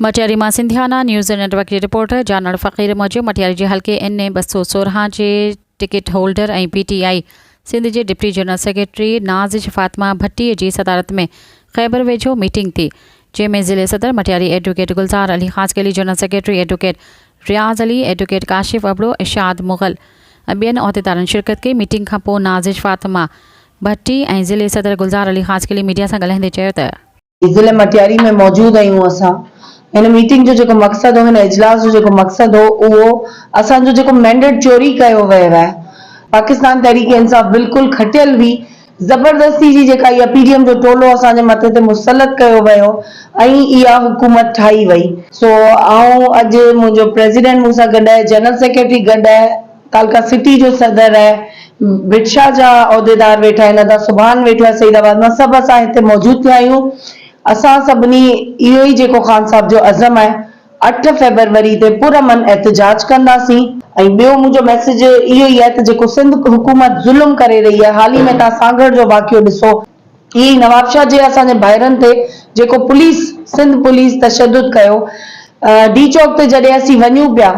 मटियारी मां Sindhiana news network जी reporter जानड़ फ़क़ीर मूजिब मटियारी जे हल्के NA 216 जे टिकट होल्डर ऐं PTI सिंध जे deputy general secretary Nazish Fatima Bhatti जी सदारत में ख़ैबर वेझो मीटिंग थी, जंहिंमें ज़िले सदर Matiari advocate Gulzar Ali Khaskheli, general secretary advocate Riaz Ali, advocate Kashif Abro, Ishad Mughal ऐं ॿियनि उहिदेदारनि शिरकत कई। मीटिंग खां पोइ नाज़िश फ़ातिमा भट्टी ऐं ज़िले सदर गुलज़ार अली ख़ासकली मीडिया सां ॻाल्हाईंदे चयो त ज़िले मटियारी में मौजूद आहियूं। असां इन मीटिंग जो जेको मक़सदु हो, हिन इजलास जो जेको मक़सदु हो, उहो असांजो जेको मैंडेट चोरी कयो वियो आहे, पाकिस्तान तहरीक इंसाफ़ बिल्कुलु खटियल हुई, ज़बरदस्ती जी जेका इहा PDM जो टोलो असांजे मथे ते मुसलत कयो वियो ऐं इहा हुकूमत ठाही वई। सो अॼु मुंहिंजो प्रेसिडेंट मूंसां गॾु आहे, जनरल सेक्रेटरी गॾु आहे, कालका सिटी जो सदर आहे, बिटशा जा उहिदेदार वेठा आहिनि, अदा सुभान वेठो आहे सईदाबाद मां, सभु असां हिते मौजूद थिया आहियूं। असां सभिनी इहो ई जेको ख़ान साहब जो अज़म आहे, 8 फ़रवरी ते पुरअमन एहतजाज कंदासीं। ऐं ॿियो मुंहिंजो मैसेज इहो ई आहे त जेको सिंध हुकूमत ज़ुल्म करे रही आहे, हाल ई में तव्हां सागड़ जो वाक़ियो ॾिसो, इहे ई नवाबशाह जे असांजे भाइरनि ते जेको सिंध पुलिस तशद्दुद कयो, डी चौक ते जॾहिं असीं वञूं पिया,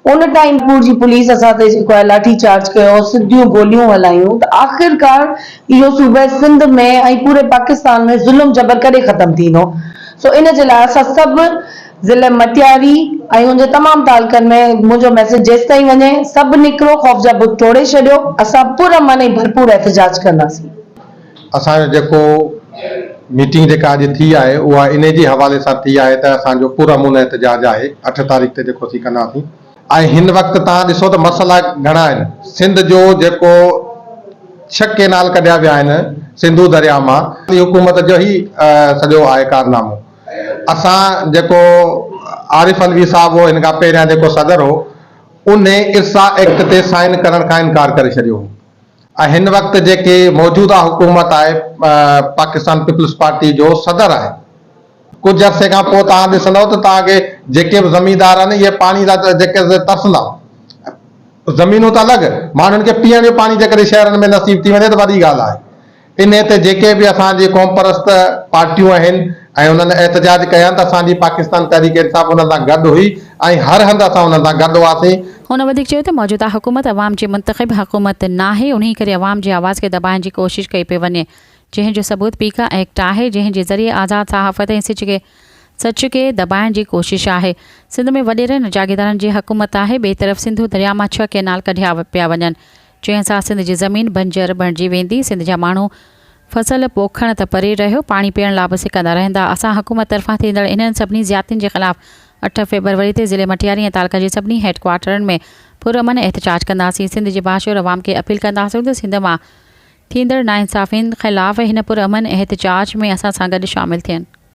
उन टाइम जी पुलिस असां ते जेको आहे लाठी चार्ज कयो, सिधियूं गोलियूं हलायूं, त आख़िरकार इहो सूबे सिंध में ऐं पूरे पाकिस्तान में ज़ुल्म जबर कॾहिं ख़तम थींदो। सो इन जे लाइ असां सभु ज़िले मटियारी ऐं उनजे तमामु तालुकनि में मुंहिंजो मैसेज जेसि ताईं वञे, सभु निकिरो, ख़ौफ़ जा बुत तोड़े छॾियो, असां पुरअमन ऐं भरपूर एहतजाज कंदासीं। असांजो जेको मीटिंग जेका अॼु थी आहे, उहा इन जे हवाले सां थी आहे त असांजो पुरअमन एहतजाज आहे 8 तारीख़ ते जेको असीं कंदासीं। ऐं हिन वक़्तु तव्हां ॾिसो त मसइला घणा आहिनि। सिंध जो जेको 6 केनाल कढिया विया आहिनि सिंधू दरिया मां, हुकूमत जो ई सॼो आहे कारनामो। असां जेको आरिफ अलवी साहब हो, हिन खां पहिरियां जेको सदर हो, उन इर्सा एक्ट ते साइन करण खां इनकार करे छॾियो हो। ऐं हिन वक़्तु जेके मौजूदा हुकूमत आहे, पाकिस्तान पीपल्स पार्टी जो सदर आहे, कुछ अरसे खां पोइ तव्हां ॾिसंदव त तव्हांखे जेके बि ज़मीनदार आहिनि, इहे पाणी लाइ जेके तरसंदा, ज़मीनूं त अलॻि, माण्हुनि खे पीअण जो पाणी जेकॾहिं शहरनि में नसीब थी वञे त वॾी ॻाल्हि आहे। इन ते जेके बि असांजी क़ौम परस्त पार्टियूं आहिनि ऐं उन्हनि एहतजाज कया आहिनि, त असांजी पाकिस्तान तहरीक इंसाफ़ उन्हनि सां गॾु हुई ऐं हर हंधि असां उन्हनि सां गॾु हुआसीं। हुन वधीक चयो त मौजूदा हुकूमत अवाम जी मुंतख़िब हुकूमत नाहे, उन्ही करे अवाम जी आवाज़ खे दॿाइण जी कोशिश कई पई वञे, जंहिंजो सबूत पीका एक्ट आहे, जंहिंजे ज़रिए आज़ाद सहाफ़त ऐं सच खे दॿाइण जी कोशिश आहे। सिंध में वॾेरनि जागीरदारनि जी हुकूमत आहे। ॿिए तरफ़ सिंधु दरिया मां 6 केनाल कढिया पिया वञनि, जंहिंसां सिंध जी ज़मीन बंजर बणिजी वेंदी। सिंध जा माण्हू फसल पोखण त परे रहियो, पाणी पीअण लाइ बि सिकंदा रहंदा। असां हुकूमत तरफ़ां थींदड़ इन्हनि सभिनी ज़्यादतियुनि जे ख़िलाफ़ 8 फ़रवरी ते ज़िले मटियारी ऐं तालका जे सभिनी हेडक्वार्टरनि में पुरअमन एहतजाज कंदासीं। सिंध जे बाशूर अवाम खे अपील कंदासीं त सिंध मां थींदड़ नाइंसाफ़ियुनि ख़िलाफ़ हिन पुरअमन एहतजाज में असां सां गॾु शामिल थियनि।